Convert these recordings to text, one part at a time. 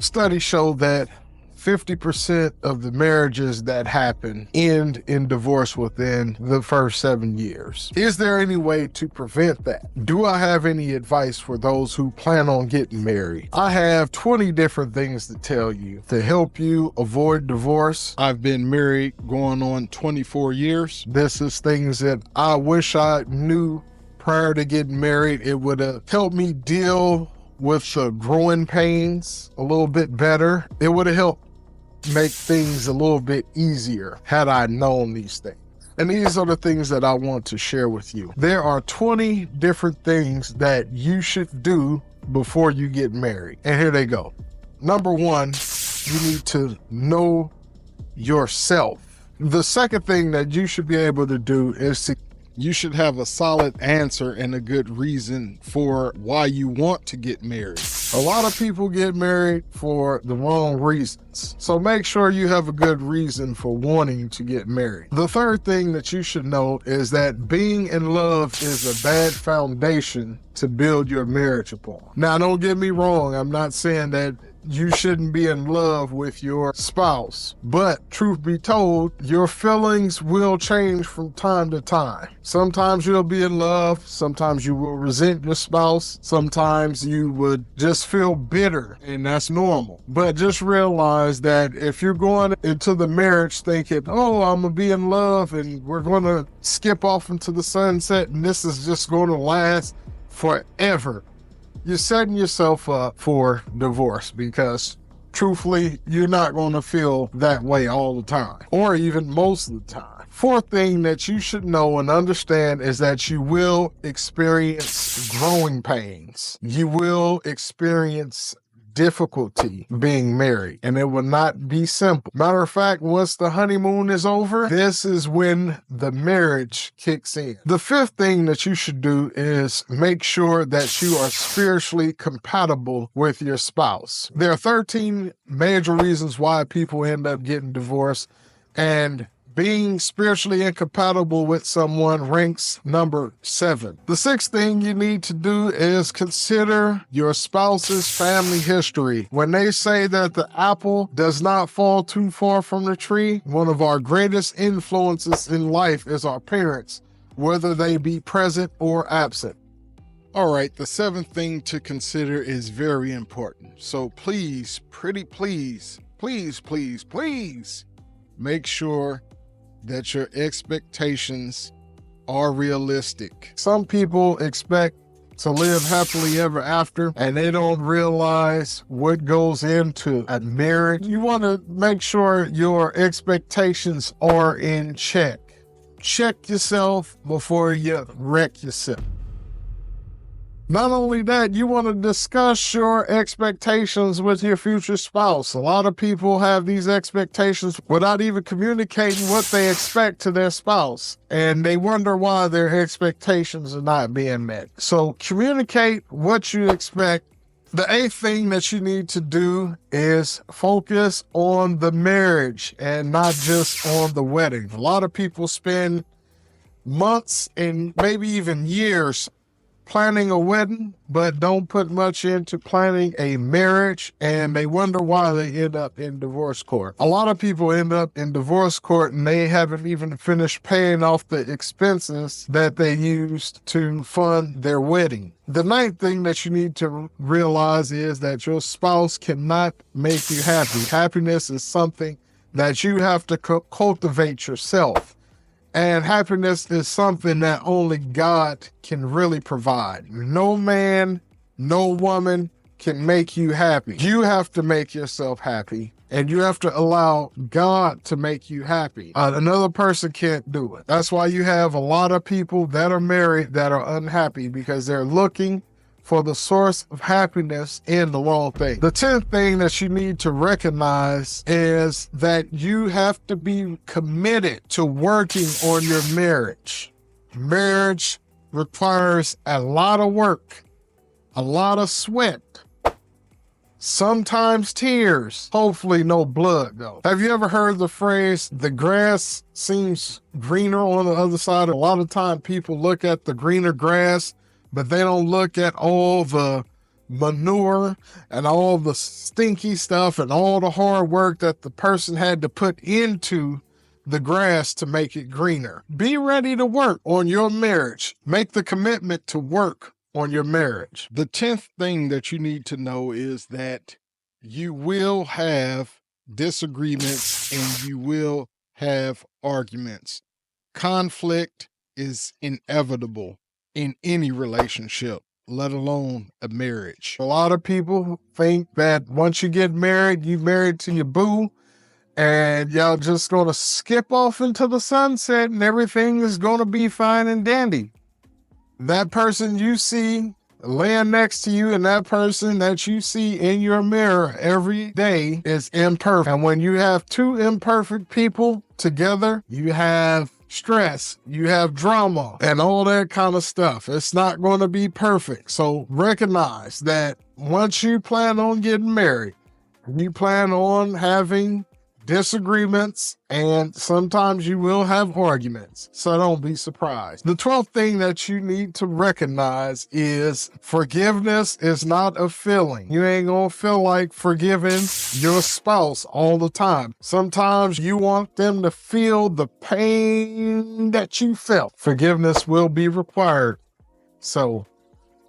Studies show that 50% of the marriages that happen end in divorce within the first 7 years. Is there any way to prevent that? Do I have any advice for those who plan on getting married? I have 20 different things to tell you to help you avoid divorce. I've been married going on 24 years. This is things that I wish I knew prior to getting married. It would have helped me deal with the growing pains a little bit better. It would have helped make things a little bit easier had I known these things. And these are the things that I want to share with you. There are 20 different things that you should do before you get married. And here they go. Number one, you need to know yourself. The second thing that you should be able to do is you should have a solid answer and a good reason for why you want to get married. A lot of people get married for the wrong reasons. So make sure you have a good reason for wanting to get married. The third thing that you should know is that being in love is a bad foundation to build your marriage upon. Now, don't get me wrong. I'm not saying that you shouldn't be in love with your spouse, but truth be told, your feelings will change from time to time. Sometimes you'll be in love, sometimes you will resent your spouse, sometimes you would just feel bitter, and that's normal. But just realize that if you're going into the marriage thinking, oh, I'm gonna be in love and we're gonna skip off into the sunset and this is just gonna last forever, you're setting yourself up for divorce, because truthfully, you're not going to feel that way all the time, or even most of the time. Fourth thing that you should know and understand is that you will experience growing pains. You will experience difficulty being married, and it will not be simple. Matter of fact, once the honeymoon is over, this is when the marriage kicks in. The fifth thing that you should do is make sure that you are spiritually compatible with your spouse. There are 13 major reasons why people end up getting divorced, and being spiritually incompatible with someone ranks number 7. The sixth thing you need to do is consider your spouse's family history. When they say that the apple does not fall too far from the tree, one of our greatest influences in life is our parents, whether they be present or absent. All right, the seventh thing to consider is very important. So please, please, make sure that your expectations are realistic. Some people expect to live happily ever after, and they don't realize what goes into a marriage. You want to make sure your expectations are in check. Check yourself before you wreck yourself. Not only that, you want to discuss your expectations with your future spouse. A lot of people have these expectations without even communicating what they expect to their spouse, and they wonder why their expectations are not being met. So communicate what you expect. The eighth thing that you need to do is focus on the marriage and not just on the wedding. A lot of people spend months and maybe even years planning a wedding, but don't put much into planning a marriage, and they wonder why they end up in divorce court. A lot of people end up in divorce court and they haven't even finished paying off the expenses that they used to fund their wedding. The ninth thing that you need to realize is that your spouse cannot make you happy. Happiness is something that you have to cultivate yourself. And happiness is something that only God can really provide. No man, no woman can make you happy. You have to make yourself happy, and you have to allow God to make you happy. Another person can't do it. That's why you have a lot of people that are married that are unhappy, because they're looking for the source of happiness in the wrong thing. The 10th thing that you need to recognize is that you have to be committed to working on your marriage. Marriage requires a lot of work, a lot of sweat, sometimes tears, hopefully no blood though. Have you ever heard the phrase, the grass seems greener on the other side? A lot of time people look at the greener grass, but they don't look at all the manure and all the stinky stuff and all the hard work that the person had to put into the grass to make it greener. Be ready to work on your marriage. Make the commitment to work on your marriage. The 10th thing that you need to know is that you will have disagreements and you will have arguments. Conflict is inevitable in any relationship, let alone a marriage. A lot of people think that once you get married, you're married to your boo, and y'all just gonna skip off into the sunset and everything is gonna be fine and dandy. That person you see laying next to you and that person that you see in your mirror every day is imperfect. And when you have two imperfect people together, you have stress, you have drama, and all that kind of stuff. It's not going to be perfect. So recognize that once you plan on getting married, you plan on having disagreements, and sometimes you will have arguments. So don't be surprised. The 12th thing that you need to recognize is forgiveness is not a feeling. You ain't gonna feel like forgiving your spouse all the time. Sometimes you want them to feel the pain that you felt. Forgiveness will be required. So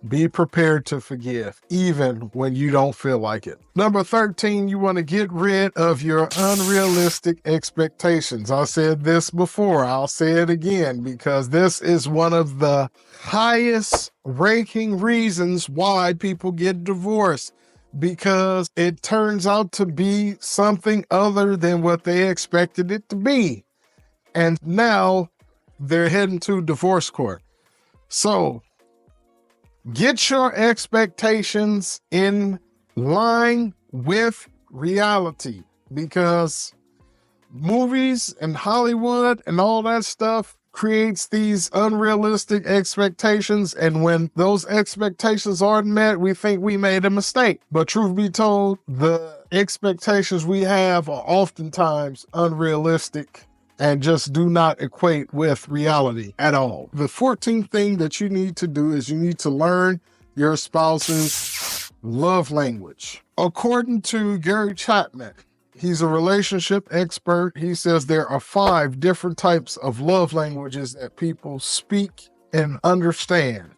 be prepared to forgive, even when you don't feel like it. Number 13, you want to get rid of your unrealistic expectations. I said this before, I'll say it again, because this is one of the highest ranking reasons why people get divorced, because it turns out to be something other than what they expected it to be. And now they're heading to divorce court. So get your expectations in line with reality, because movies and Hollywood and all that stuff creates these unrealistic expectations. And when those expectations aren't met, we think we made a mistake. But truth be told, the expectations we have are oftentimes unrealistic and just do not equate with reality at all. The 14th thing that you need to do is you need to learn your spouse's love language. According to Gary Chapman, he's a relationship expert. He says there are 5 different types of love languages that people speak and understand,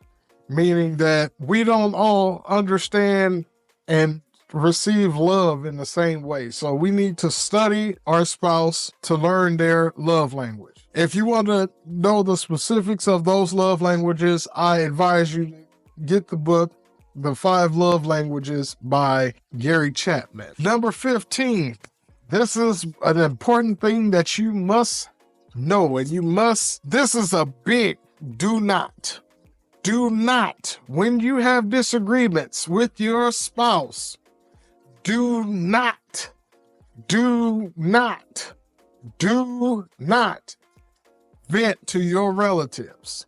meaning that we don't all understand and receive love in the same way. So we need to study our spouse to learn their love language. If you want to know the specifics of those love languages, I advise you to get the book, The 5 Love Languages by Gary Chapman. Number 15, this is an important thing that you must know, and this is a big do not, when you have disagreements with your spouse, do not vent to your relatives.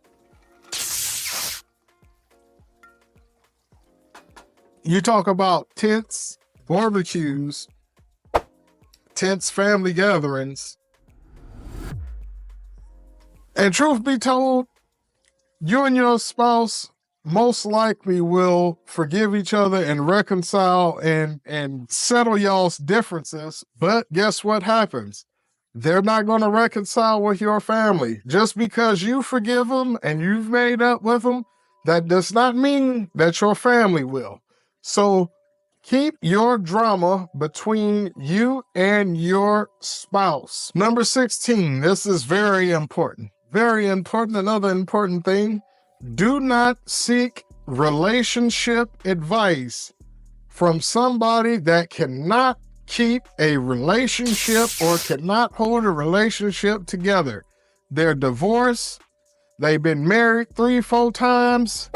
You talk about tents, barbecues, tense family gatherings, and truth be told, you and your spouse most likely will forgive each other and reconcile and settle y'all's differences. But guess what happens? They're not going to reconcile with your family. Just because you forgive them and you've made up with them, that does not mean that your family will. So keep your drama between you and your spouse. Number 16, this is very important. Very important. Another important thing. Do not seek relationship advice from somebody that cannot keep a relationship or cannot hold a relationship together. They're divorced. They've been married 3-4 times.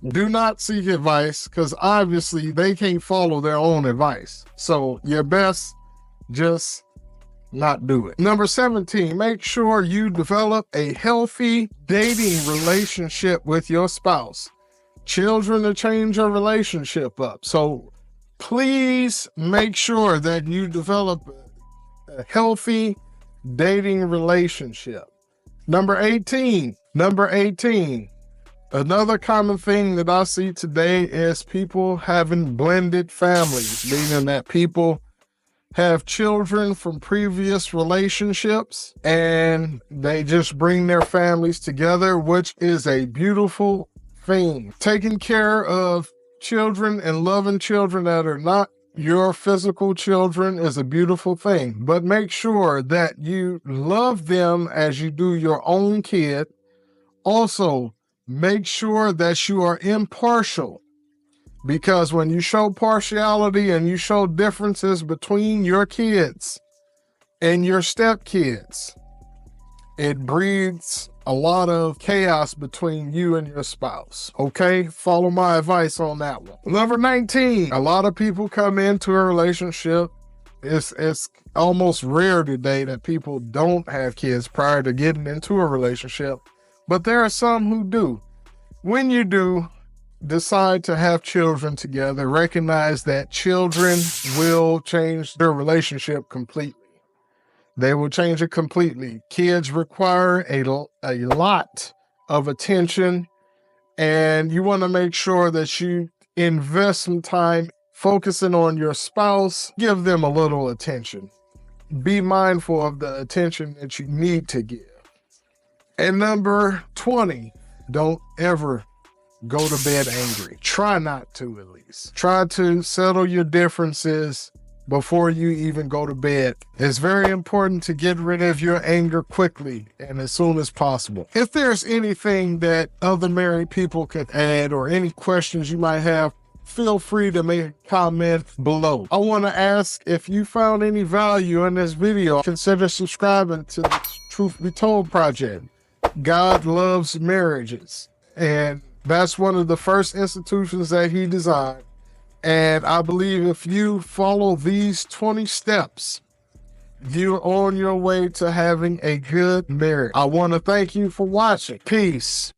Do not seek advice, because obviously they can't follow their own advice. So your best, just not do it. Number 17, make sure you develop a healthy dating relationship with your spouse. Children to change your relationship up. So please make sure that you develop a healthy dating relationship. Number 18, Another common thing that I see today is people having blended families, meaning that people have children from previous relationships and they just bring their families together, which is a beautiful thing. Taking care of children and loving children that are not your physical children is a beautiful thing, but make sure that you love them as you do your own kid. Also, make sure that you are impartial, because when you show partiality and you show differences between your kids and your stepkids, it breeds a lot of chaos between you and your spouse. Okay? Follow my advice on that one. Number 19, a lot of people come into a relationship. It's almost rare today that people don't have kids prior to getting into a relationship, but there are some who do. When you do decide to have children together, recognize that children will change their relationship completely. They will change it completely. Kids require a lot of attention, and you want to make sure that you invest some time focusing on your spouse. Give them a little attention. Be mindful of the attention that you need to give. And number 20, don't ever go to bed angry. Try not to, at least. Try to settle your differences before you even go to bed. It's very important to get rid of your anger quickly and as soon as possible. If there's anything that other married people could add or any questions you might have, feel free to make a comment below. I want to ask, if you found any value in this video, consider subscribing to the Truth Be Told Project. God loves marriages, and that's one of the first institutions that he designed. And I believe if you follow these 20 steps, you're on your way to having a good marriage. I want to thank you for watching. Peace.